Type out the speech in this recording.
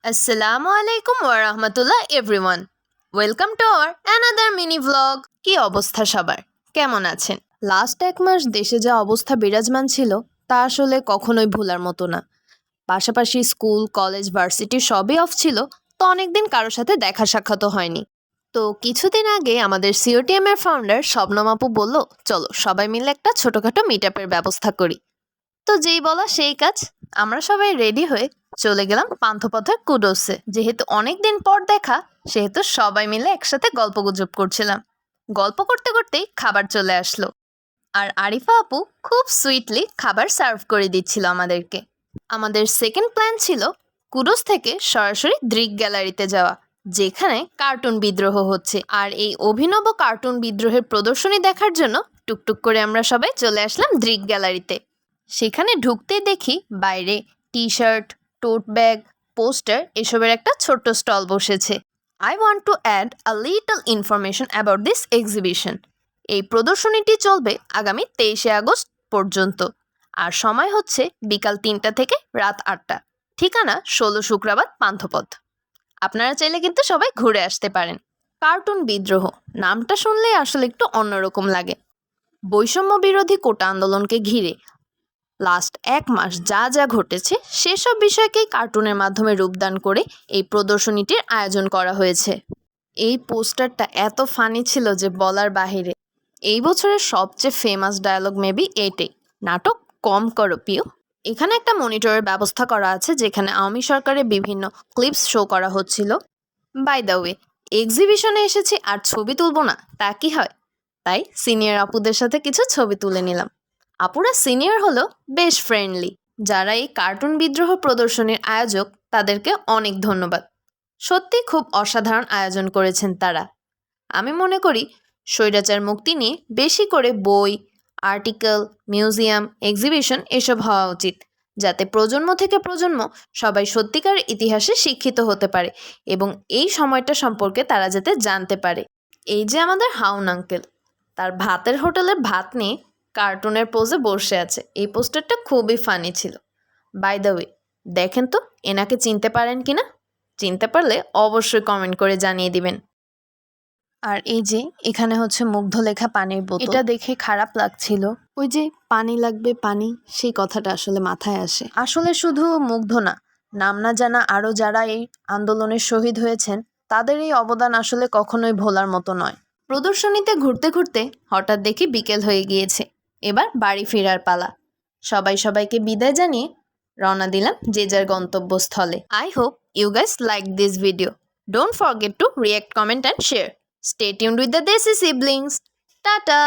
আসসালামু আলাইকুম ওয়ারাহমাতুল্লাহ everyone. Welcome to our another mini vlog. কি অবস্থা সবার, কেমন আছেন? লাস্ট এক মাস দেশে যা অবস্থা বিরাজমান ছিল তা আসলে কখনোই ভোলার মতো না। পাশাপাশি স্কুল, কলেজ, ভার্সিটি সবই অফ ছিল, তো অনেকদিন কারোর সাথে দেখা সাক্ষাৎও হয়নি। তো কিছুদিন আগে আমাদের সিওটিএম এর ফাউন্ডার শবনম আপু বলল, চলো সবাই মিলে একটা ছোটখাটো মিট আপের ব্যবস্থা করি। তো যেই বলা সেই কাজ, আমরা সবাই রেডি হয়ে চলে গেলাম পান্থপথের কুডোসে। যেহেতু অনেক দিন পর দেখা, সেহেতু সবাই মিলে একসাথে গল্পগুজব করছিলাম। গল্প করতে করতেই খাবার চলে আসলো, আর আরিফা আপু খুব সুইটলি খাবার সার্ভ করে দিচ্ছিল আমাদেরকে। আমাদের সেকেন্ড প্ল্যান ছিল কুডোস থেকে সরাসরি দৃক গ্যালারিতে যাওয়া, যেখানে কার্টুন বিদ্রোহ হচ্ছে। আর এই অভিনব কার্টুন বিদ্রোহের প্রদর্শনী দেখার জন্য টুকটুক করে আমরা সবাই চলে আসলাম দৃক গ্যালারিতে। সেখানে ঢুকতেই দেখি বাইরে T shirt, tote bag, poster এসবের একটা ছোট্ট স্টল বসেছে। I want to add a little information about this exhibition. এই প্রদর্শনীটি চলবে আগামী 23শে আগস্ট পর্যন্ত, আর সময় হচ্ছে বিকাল 3টা থেকে রাত 8টা। ঠিকানা 16 শুক্রাবাদ পান্থপথ। আপনারা চাইলে কিন্তু সবাই ঘুরে আসতে পারেন। কার্টুন বিদ্রোহ নামটা শুনলেই আসলে একটু অন্যরকম লাগে। বৈষম্য বিরোধী কোটা আন্দোলনকে ঘিরে লাস্ট এক মাস যা যা ঘটেছে সেসব বিষয়কেই কার্টুনের মাধ্যমে রূপদান করে এই প্রদর্শনীটির আয়োজন করা হয়েছে। এই পোস্টারটা এত ফানি ছিল যে বলার বাহিরে। এই বছরের সবচেয়ে ফেমাস ডায়লগ মেবি এটাই, নাটক কম করো পিও। এখানে একটা মনিটরের ব্যবস্থা করা আছে, যেখানে আওয়ামী সরকারের বিভিন্ন ক্লিপস শো করা হচ্ছিল। বাই দ্য ওয়ে, এক্সিবিশনে এসেছি আর ছবি তুলবো না তা কি হয়? তাই সিনিয়র আপুদের সাথে কিছু ছবি তুলে নিলাম। আপুরা সিনিয়র হলো বেশ ফ্রেন্ডলি। যারা এই কার্টুন বিদ্রোহ প্রদর্শনীর আয়োজক তাদেরকে অনেক ধন্যবাদ। সত্যি খুব অসাধারণ আয়োজন করেছেন তারা। আমি মনে করি স্বৈরাচার মুক্তি নিয়ে বেশি করে বই, আর্টিকেল, মিউজিয়াম, এক্সিবিশন এসব হওয়া উচিত, যাতে প্রজন্ম থেকে প্রজন্ম সবাই সত্যিকার ইতিহাসে শিক্ষিত হতে পারে এবং এই সময়টা সম্পর্কে তারা যাতে জানতে পারে। এই যে আমাদের হাউন আঙ্কেল, তার ভাতের হোটেলের ভাত নিয়ে কার্টুনের পোজে বসে আছে, এই পোস্টারটা খুবই ফানি ছিল। বাই দ্য ওয়ে, দেখেন তো এনাকে চিনতে পারেন কিনা? চিনতে পারলে অবশ্যই কমেন্ট করে জানিয়ে দিবেন। আর এই যে এখানে হচ্ছে মুগ্ধ লেখা পানির বোতল, এটা দেখে খারাপ লাগছিল। ওই যে পানি লাগবে পানি, সেই কথাটা আসলে মাথায় আসে। আসলে শুধু মুগ্ধ না, নাম না জানা আরও যারা এই আন্দোলনের শহীদ হয়েছেন, তাদের এই অবদান আসলে কখনোই ভোলার মতো নয়। প্রদর্শনীতে ঘুরতে ঘুরতে হঠাৎ দেখি বিকেল হয়ে গিয়েছে। এবার বাড়ি ফেরার পালা। সবাই সবাইকে বিদায় জানিয়ে রওনা দিলাম যে যার গন্তব্যস্থলে। I hope you guys like this video. Don't forget to react, comment and share. Stay tuned with the Desi siblings. Tata!